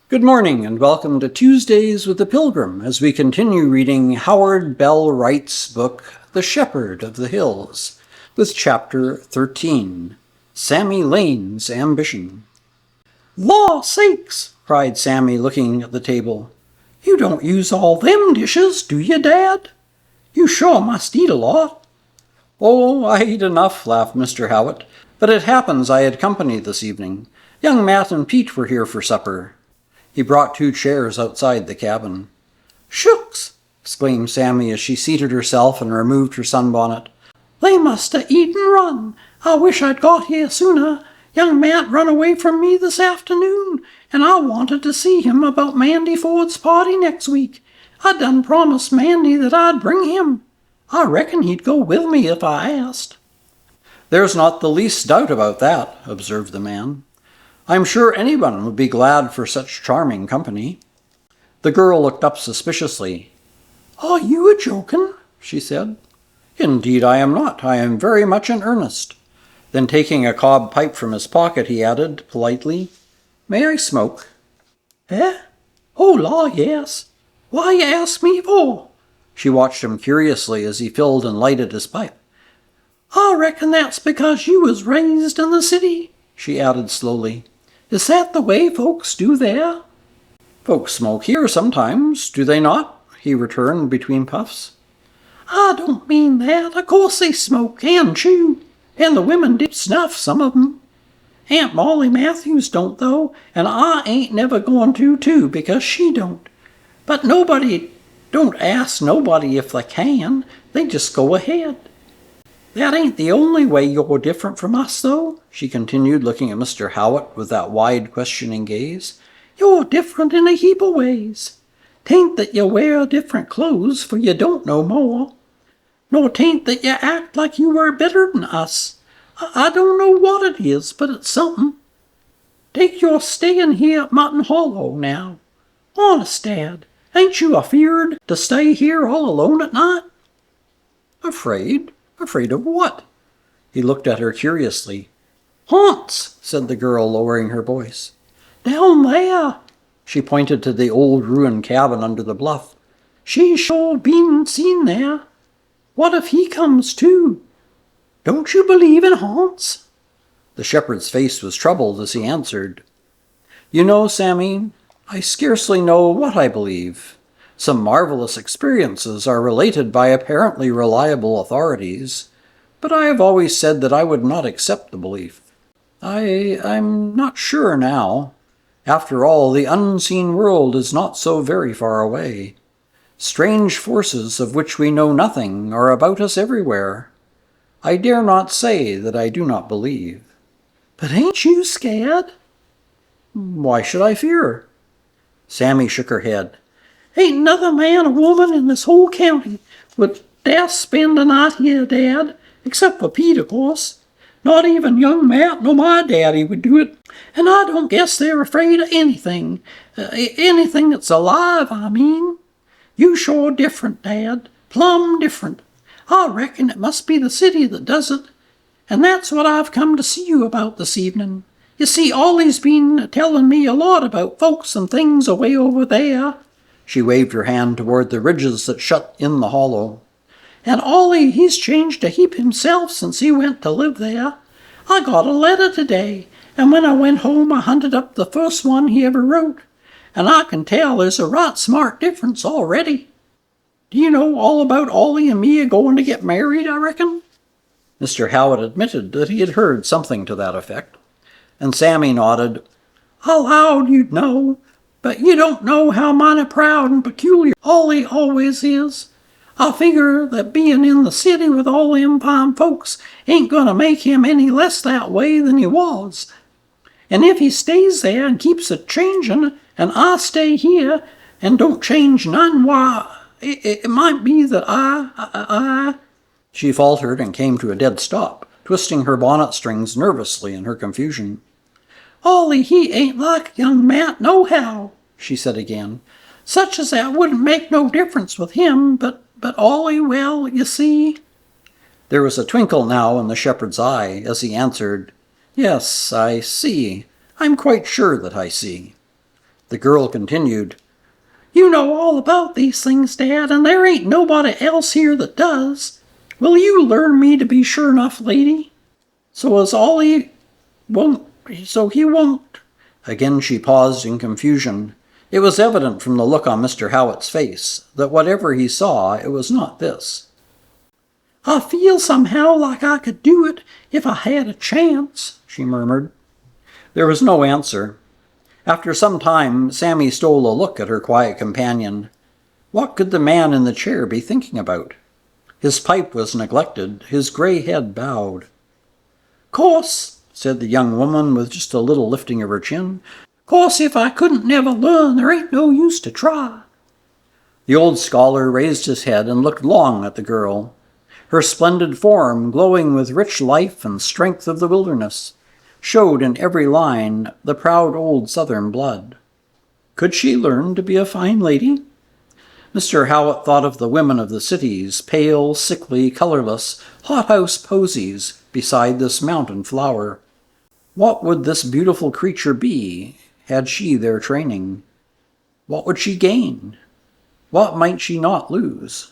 Good morning and welcome to Tuesdays with the Pilgrim as we continue reading Harold Bell Wright's book, The Shepherd of the Hills, with Chapter 13, Sammy Lane's Ambition. "Law sakes!" cried Sammy, looking at the table. "You don't use all them dishes, do you, Dad? You sure must eat a lot." "Oh, I eat enough," laughed Mr. Howitt, "but it happens I had company this evening. Young Matt and Pete were here for supper." He brought 2 chairs outside the cabin. "Shucks!" exclaimed Sammy as she seated herself and removed her sunbonnet. "They must have eaten run. I wish I'd got here sooner. Young Matt run away from me this afternoon, and I wanted to see him about Mandy Ford's party next week. I done promised Mandy that I'd bring him. I reckon he'd go with me if I asked." "There's not the least doubt about that," observed the man. "I'm sure anyone would be glad for such charming company." The girl looked up suspiciously. "Are you a joking?" she said. "Indeed I am not. I am very much in earnest." Then taking a cob pipe from his pocket, he added, politely, "May I smoke?" "Eh? Oh, law, yes. Why you ask me for?" She watched him curiously as he filled and lighted his pipe. "I reckon that's because you was raised in the city," she added slowly. "Is that the way folks do there?" "Folks smoke here sometimes, do they not?" he returned between puffs. "I don't mean that. Of course they smoke and chew, and the women dip snuff, some of 'em. Aunt Molly Matthews don't, though, and I ain't never going to, too, because she don't. But nobody don't ask nobody if they can. They just go ahead. That ain't the only way you're different from us, though," she continued, looking at Mr. Howitt with that wide, questioning gaze. "You're different in a heap of ways. 'Tain't that you wear different clothes, for you don't know more. Nor 'tain't that you act like you were better than us. I don't know what it is, but it's something. Take your staying here at Mutton Hollow, now. Honest, Dad, ain't you afeard to stay here all alone at night?" "Afraid? Afraid of what?" He looked at her curiously. "Haunts," said the girl, lowering her voice. "Down there." She pointed to the old ruined cabin under the bluff. "She's sure been seen there. What if he comes too? Don't you believe in haunts?" The shepherd's face was troubled as he answered, "You know, Sammy, I scarcely know what I believe. Some marvelous experiences are related by apparently reliable authorities, but I have always said that I would not accept the belief. I'm not sure now. After all, the unseen world is not so very far away. Strange forces of which we know nothing are about us everywhere. I dare not say that I do not believe." "But ain't you scared?" "Why should I fear?" Sammy shook her head. "Ain't another man or woman in this whole county would dare spend a night here, Dad, except for Pete, of course. Not even young Matt nor my daddy would do it, and I don't guess they're afraid of anything. Anything that's alive, I mean. You sure different, Dad, plumb different. I reckon it must be the city that does it, and that's what I've come to see you about this evening. You see, Ollie's been telling me a lot about folks and things away over there." She waved her hand toward the ridges that shut in the hollow. "And Ollie, he's changed a heap himself since he went to live there. I got a letter today, and when I went home I hunted up the first one he ever wrote, and I can tell there's a right smart difference already. Do you know all about Ollie and me going to get married, I reckon?" Mr. Howitt admitted that he had heard something to that effect, and Sammy nodded. "I 'lowed you'd know, but you don't know how mighty proud and peculiar Ollie always is. I figure that being in the city with all them fine folks ain't gonna make him any less that way than he was. And if he stays there and keeps a changin', and I stay here and don't change none, why, it might be that I—" She faltered and came to a dead stop, twisting her bonnet strings nervously in her confusion. "Ollie, he ain't like young Matt nohow," she said again. "Such as that wouldn't make no difference with him, but Ollie, well, you see—" There was a twinkle now in the shepherd's eye as he answered, "Yes, I see. I'm quite sure that I see." The girl continued, You know all about these things, Dad, and there ain't nobody else here that does. Will you learn me to be sure enough, lady? So he won't. Again she paused in confusion. It was evident from the look on Mr. Howitt's face that whatever he saw, it was not this. I feel somehow like I could do it if I had a chance, she murmured. There was no answer. After some time, Sammy stole a look at her quiet companion. What could the man in the chair be thinking about? His pipe was neglected, his gray head bowed. "Course," said the young woman with just a little lifting of her chin, "course if I couldn't never learn, there ain't no use to try." The old scholar raised his head and looked long at the girl. Her splendid form, glowing with rich life and strength of the wilderness, showed in every line the proud old Southern blood. Could she learn to be a fine lady? Mr. Howitt thought of the women of the cities, pale, sickly, colorless, hothouse posies beside this mountain flower. What would this beautiful creature be, had she their training? What would she gain? What might she not lose?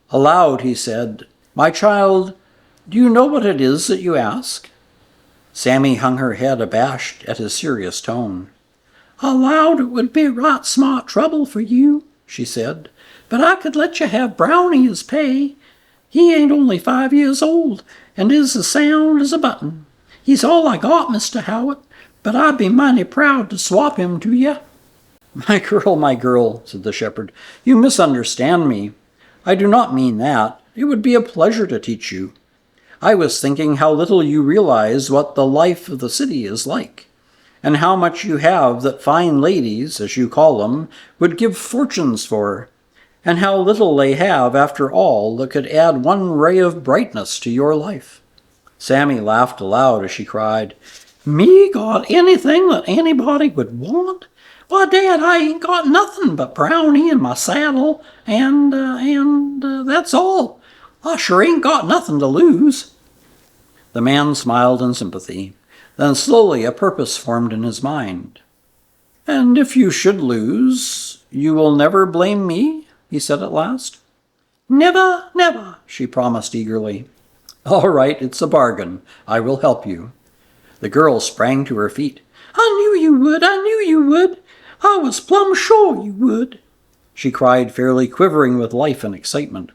Aloud he said, "My child, do you know what it is that you ask?" Sammy hung her head abashed at his serious tone. "I 'lowed it would be right smart trouble for you," she said, "but I could let you have Brownie as pay. He ain't only 5 years old, and is as sound as a button. He's all I got, Mr. Howitt, but I'd be mighty proud to swap him to you." My girl," said the shepherd, "you misunderstand me. I do not mean that. It would be a pleasure to teach you. I was thinking how little you realize what the life of the city is like, and how much you have that fine ladies, as you call them, would give fortunes for, and how little they have, after all, that could add one ray of brightness to your life." Sammy laughed aloud as she cried, "Me got anything that anybody would want? Why, Dad, I ain't got nothing but Brownie and my saddle, and that's all. I sure ain't got nothing to lose." The man smiled in sympathy. Then slowly a purpose formed in his mind. "And if you should lose, you will never blame me?" he said at last. "Never, never," she promised eagerly. "All right, it's a bargain. I will help you." The girl sprang to her feet. "I knew you would, I knew you would. I was plumb sure you would," she cried, fairly quivering with life and excitement.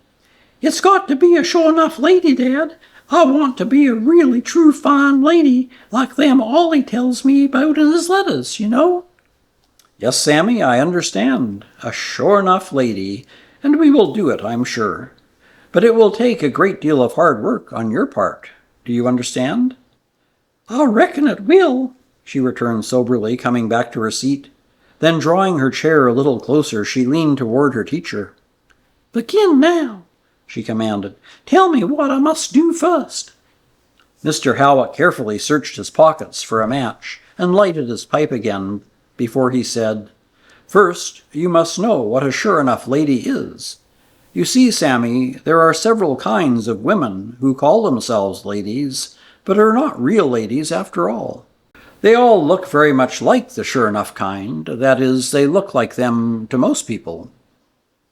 "It's got to be a sure enough lady, Dad. I want to be a really true fine lady, like them Ollie tells me about in his letters, you know." "Yes, Sammy, I understand. A sure enough lady, and we will do it, I'm sure. But it will take a great deal of hard work on your part. Do you understand?" "I reckon it will," she returned soberly, coming back to her seat. Then, drawing her chair a little closer, she leaned toward her teacher. "Begin now," she commanded. "Tell me what I must do first." Mr. Howitt carefully searched his pockets for a match and lighted his pipe again before he said, "First, you must know what a sure enough lady is. You see, Sammy, there are several kinds of women who call themselves ladies, but are not real ladies after all. They all look very much like the sure enough kind. That is, they look like them to most people."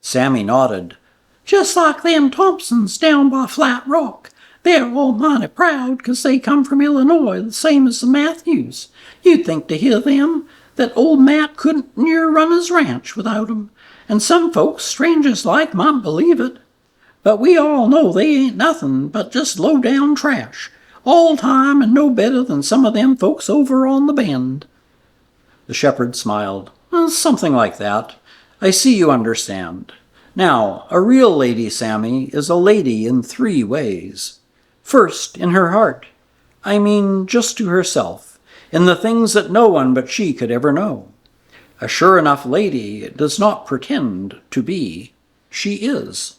Sammy nodded. "Just like them Thompsons down by Flat Rock. They're all mighty proud 'cause they come from Illinois, the same as the Matthews. You'd think to hear them that old Matt couldn't near run his ranch without 'em, and some folks, strangers like, might believe it. But we all know they ain't nothing but just low-down trash, all time and no better than some of them folks over on the Bend." The shepherd smiled. "Something like that. I see you understand. Now, a real lady, Sammy, is a lady in 3 ways. First, in her heart. I mean, just to herself, in the things that no one but she could ever know. A sure enough lady does not pretend to be. She is."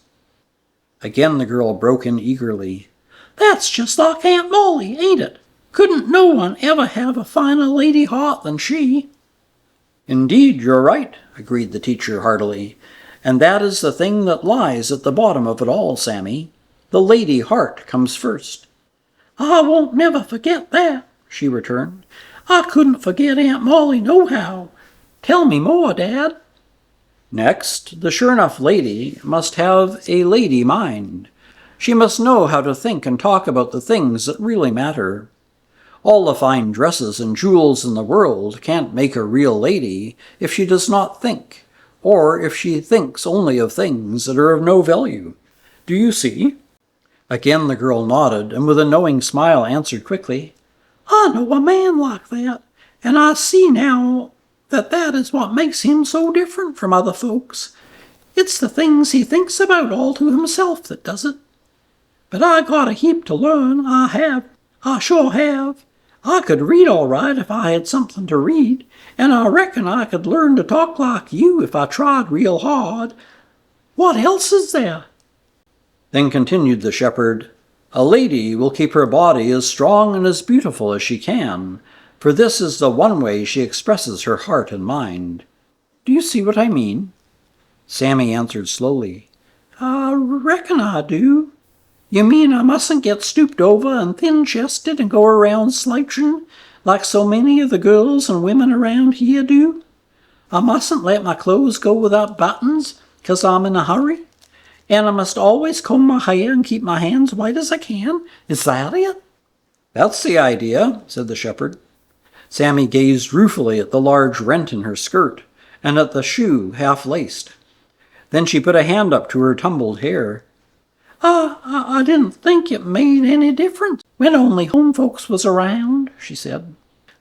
Again the girl broke in eagerly. "That's just like Aunt Molly, ain't it? Couldn't no one ever have a finer lady heart than she?" "Indeed, you're right," agreed the teacher heartily. "And that is the thing that lies at the bottom of it all, Sammy. The lady heart comes first." "I won't never forget that," she returned. "I couldn't forget Aunt Molly nohow. Tell me more, Dad. Next, the sure enough lady must have a lady mind. She must know how to think and talk about the things that really matter. All the fine dresses and jewels in the world can't make a real lady if she does not think, or if she thinks only of things that are of no value. Do you see? Again the girl nodded, and with a knowing smile answered quickly, I know a man like that, and I see now that is what makes him so different from other folks. It's the things he thinks about all to himself that does it. But I got a heap to learn, I have. I sure have. I could read all right if I had something to read, and I reckon I could learn to talk like you if I tried real hard. What else is there? Then continued the shepherd, a lady will keep her body as strong and as beautiful as she can, for this is the one way she expresses her heart and mind. Do you see what I mean? Sammy answered slowly, I reckon I do. You mean I mustn't get stooped over and thin-chested and go around slouching like so many of the girls and women around here do? I mustn't let my clothes go without buttons 'cause I'm in a hurry? And I must always comb my hair and keep my hands white as I can? Is that it? That's the idea, said the shepherd. Sammy gazed ruefully at the large rent in her skirt and at the shoe half laced. Then she put a hand up to her tumbled hair. I didn't think it made any difference when only home folks was around, she said.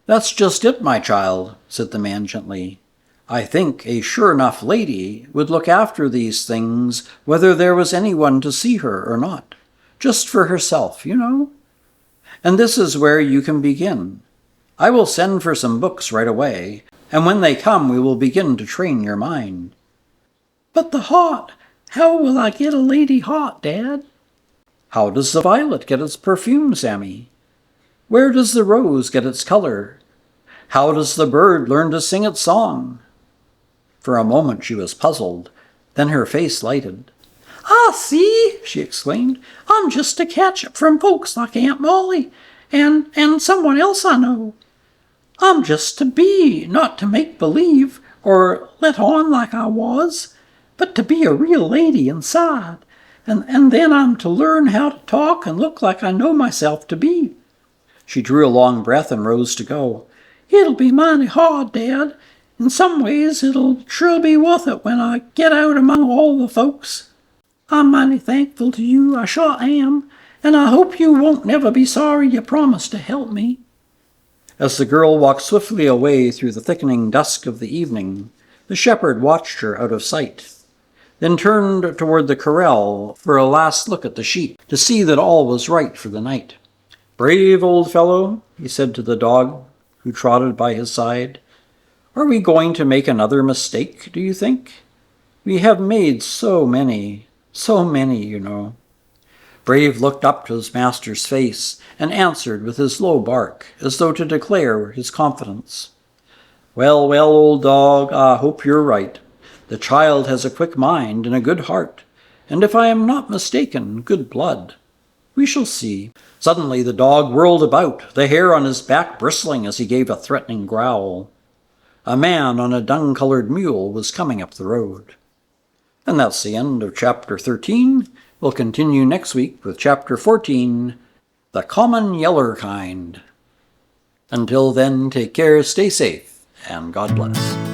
That's just it, my child, said the man gently. I think a sure enough lady would look after these things whether there was anyone to see her or not. Just for herself, you know. And this is where you can begin. I will send for some books right away, and when they come we will begin to train your mind. But the heart, how will I get a lady heart, Dad? How does the violet get its perfume, Sammy? Where does the rose get its color? How does the bird learn to sing its song? For a moment she was puzzled, then her face lighted. I see, she exclaimed. I'm just to catch it from folks like Aunt Molly and someone else I know. I'm just to be, not to make believe or let on like I was, but to be a real lady inside. And then I'm to learn how to talk and look like I know myself to be. She drew a long breath and rose to go. It'll be mighty hard, Dad. In some ways it'll sure be worth it when I get out among all the folks. I'm mighty thankful to you, I sure am, and I hope you won't never be sorry you promised to help me. As the girl walked swiftly away through the thickening dusk of the evening, the shepherd watched her out of sight, then turned toward the corral for a last look at the sheep to see that all was right for the night. Brave old fellow, he said to the dog who trotted by his side. Are we going to make another mistake, do you think? We have made so many, you know. Brave looked up to his master's face and answered with his low bark, as though to declare his confidence. Well, well, old dog, I hope you're right. The child has a quick mind and a good heart, and if I am not mistaken, good blood. We shall see. Suddenly the dog whirled about, the hair on his back bristling as he gave a threatening growl. A man on a dun-colored mule was coming up the road. And that's the end of Chapter 13. We'll continue next week with Chapter 14, The Common Yeller Kind. Until then, take care, stay safe, and God bless.